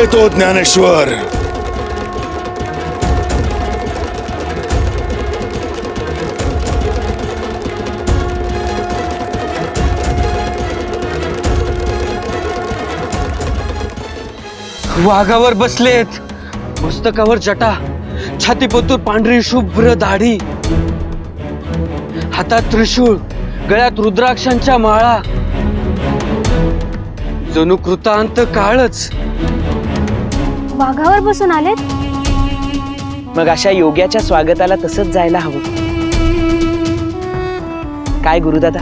येतो ज्ञानेश्वर. वाघावर बसलेत, पुस्तकावर जटा, छातीपतूर पांढरी शुभ्र दाढी, हातात त्रिशूळ, गळ्यात रुद्राक्षांच्या माळा, जणू कृतांत काळच. वाघावर बसून आलेत. मग अशा योग्याच्या स्वागताला तसंच जायला हवं. काय गुरुदादा?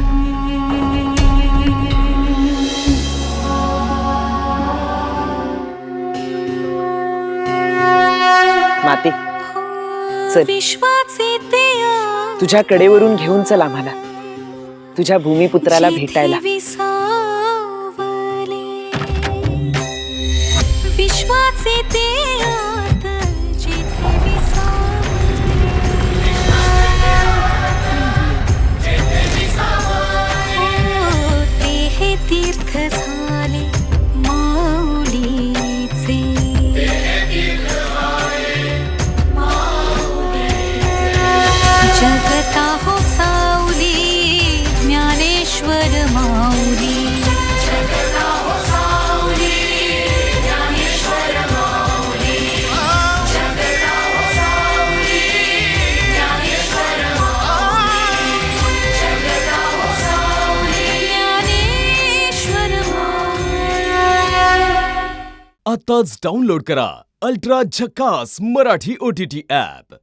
माते चल, तुझ्या कडेवरून घेऊन चल आम्हाला तुझ्या भूमिपुत्राला भेटायला. विश्वाचे ते आत जिथे ते हे तीर्थ झाले माऊलीचे. जगता हो सावली ज्ञानेश्वर माऊली. आताच डाउनलोड करा अल्ट्रा झकास मराठी OTT ॲप.